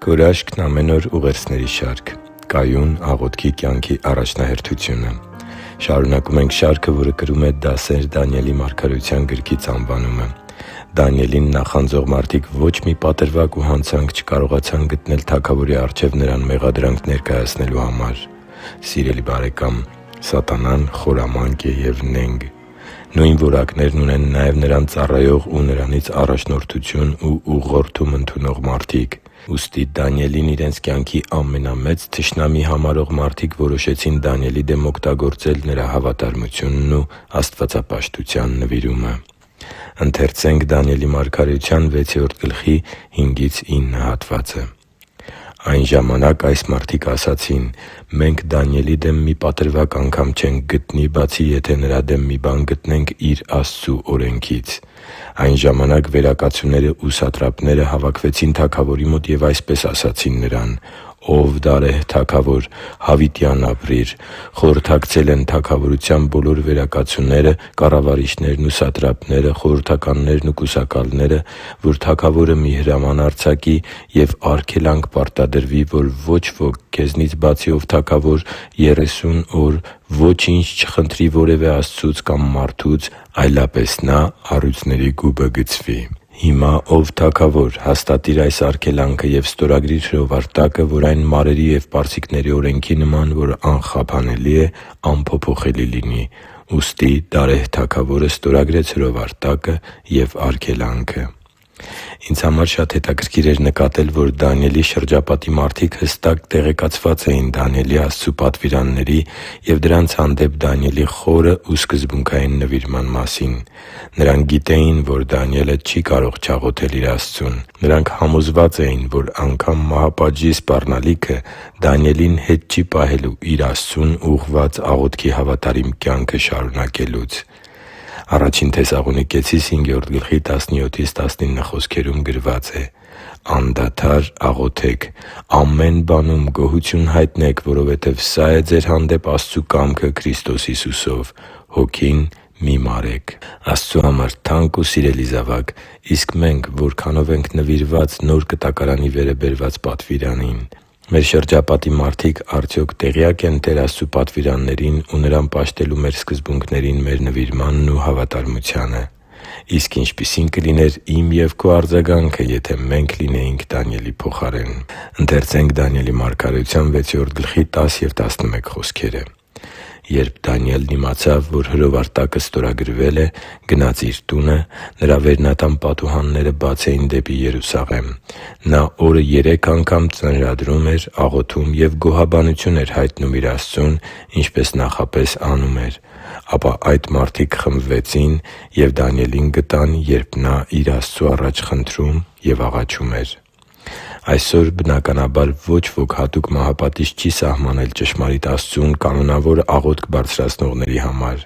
Կորաշքն ամեն օր ուղերձների շարք։ Կայուն աղոթքի կյանքի առաջնահերթությունը։ Շարունակում ենք շարքը, որը կրում է «Դասեր Դանիելի մարգարեության» գրքից անվանումը։ Դանիելին նախանձող մարդիկ ոչ մի պատրվակ ու հանցանք չկարողացան գտնել թագավորի առջև նրան մեղադրանք ներկայացնելու համար։ Սիրելի՛ բարեկամ, սատանան խորամանկ է և նենգ։ Նույն որակներն ունեն նաև նրան ծառայող ու նրանից առաջնորդություն ու ուղղորդում ընդունող մարդիկ։ Ուստի Դանիելին իրենց կյանքի ամենամեծ թշնամի համարող մարդիկ որոշեցին Դանիելի դեմ օգտագործել նրա հավատարմությունն ու աստվածապաշտության նվիրումը։ «Այն ժամանակ այս մարդիկ ասացին. «Մենք Դանիելի դեմ մի պատրվակ անգամ չենք գտնի, բացի եթե նրա դեմ մի բան գտնենք իր Աստծու օրենքից»։ Այն ժամանակ վերակացուները ու սատրապները հավաքվեցին թագավորի մոտ և այսպես ասացին նրան. «Ո՛վ դարեհ թագավոր, հավիտյան ապրիր։ Խորհրդակցել են թագավորության բոլոր վերակացուները, կառավարիչներն ու սատրապները, խորհրդականներն ու կուսակալները, որ թագավորը մի հրաման արձակի և արգելանք պարտադրվի, որ ոչ ոք, քեզնից բացի, ով թագավոր, 30 օր ոչինչ չխնդրի որևէ աստծուց կամ մարդուց, այլապես նա առյուծների գուբը գցվի։ Հիմա, ով թագավոր, հաստատի՛ր այս արգելանքը և ստորագրի՛ր հրովարտակը, որ այն մարերի և պարսիկների օրենքի նման, որ անխաբանելի է, անփոփոխելի լինի»։ Ուստի դարեհ թագավորը ստորագրեց հրովարտակը և արգելանքը։ Ինձ համար շատ հետաքրքիր էր նկատել, որ Դանիելի շրջապատի մարդիկ հստակ տեղեկացված էին Դանիելի Աստծու պատվիրանների և դրանց հանդեպ Դանիելի խորը ու սկզբունքային նվիրման մասին։ Նրանք գիտեին, որ Դանիելը չի կարող չաղոթել իր Աստծուն։ Նրանք համոզված էին, որ անգամ մահապատժի սպառնալիքը Դանիելին հետ չի պահելու իր Աստծուն ուղղված աղոթքի հավատարիմ կյանքը շարունակելուց։ Ա Թեսաղոնիկեցիս 5:17-19 խոսքերում գրված է. «Անդադար աղոթեք, ամեն բանում գոհություն հայտնեք, որովհետև սա է ձեր հանդեպ Աստծու կամքը Քրիստոս Հիսուսով. հոգին մի մարեք» Աստծու համար թանկ ու սիրելի՛ զավակ, իսկ մենք որքանո՞վ ենք նվիրված Նոր Կտակարանի վերը բերված պատվիրանին։ Մեր շրջապատի մարդիկ արդյոք տեղյա՞կ են Տեր Աստծու պատվիրաններին ու Նրան պաշտելու մեր սկզբունքներին մեր նվիրմանն ու հավատարմությանը։ Իսկ ինչպիսի՞ն կլիներ իմ և քո արձագանքը, եթե մենք լինեինք Դանիելի փոխարեն։ «Երբ Դանիելն իմացավ, որ հրովարտակը ստորագրվել է, գնաց իր տունը. նրա վերնատան պատուհանները բաց էին դեպի Երուսաղեմ։ Նա օրը 3 անգամ ծնրադրում էր, աղոթում և գոհաբանություն էր հայտնում իր Աստծուն, ինչպես նախապես անում էր։ Ապա այդ մարդիկ խմբվեցին և Դանիելին գտան, երբ նա իր Աստծու առաջ խնդրում և աղաչում էր» Այսօր, բնականաբար, ոչ ոք հատուկ մահապատիժ չի սահմանել ճշմարիտ Աստծուն կանոնավոր աղոթք բարձրացնողների համար։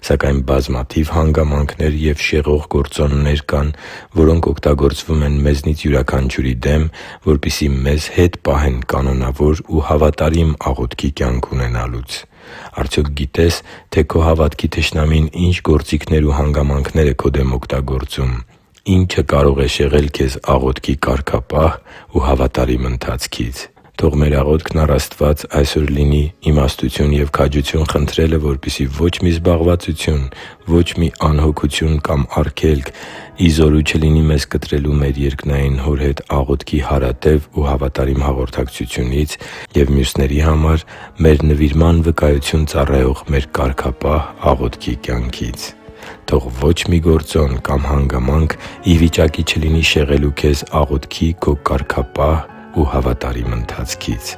Սակայն բազմաթիվ հանգամանքներ և շեղող գործոններ կան, որոնք օգտագործվում են մեզնից յուրաքանչյուրի դեմ, որպեսզի մեզ հետ պահեն կանոնավոր ու հավատարիմ աղոթքի կյանք ունենալուց։ Արդյոք գիտե՞ս, թե քո հավատքի թշնամին ինչ գործիքներ ու հանգամանքներ է քո դեմ օգտագործում։ Ի՞նչը կարող է շեղել քեզ աղոթքի կարգապահ ու հավատարիմ ընթացքից։ Թող մեր աղոթքն առ Աստված այսօր լինի իմաստություն և քաջություն խնդրելը, որպեսզի ոչ մի զբաղվածություն, ոչ մի անհոգություն կամ արգելք ի զորու չլինի մեզ կտրելու մեր երկնային Հոր հետ աղոթքի հարատև ու հավատարիմ հաղորդակցությունից և մյուսների համար մեր նվիրման վկայություն ծառայող մեր կարգապահ աղոթքի կյանքից։ Թող ոչ մի գործոն կամ հանգամանք ի վիճակի չլինի շեղելու քեզ աղոթքի քո կարգապահ ու հավատարիմ ընթացքից։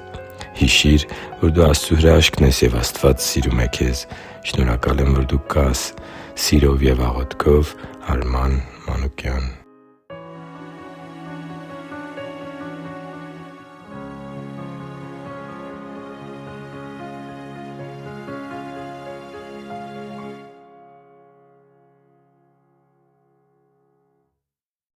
Հիշի՛ր, որ դու Աստծո հրաշքն ես, և Աստված սիրում է քեզ։ Շնորհակալ եմ, որ դու կա՛ս։ Սիրով և աղոթքով, Արման Մանուկյան։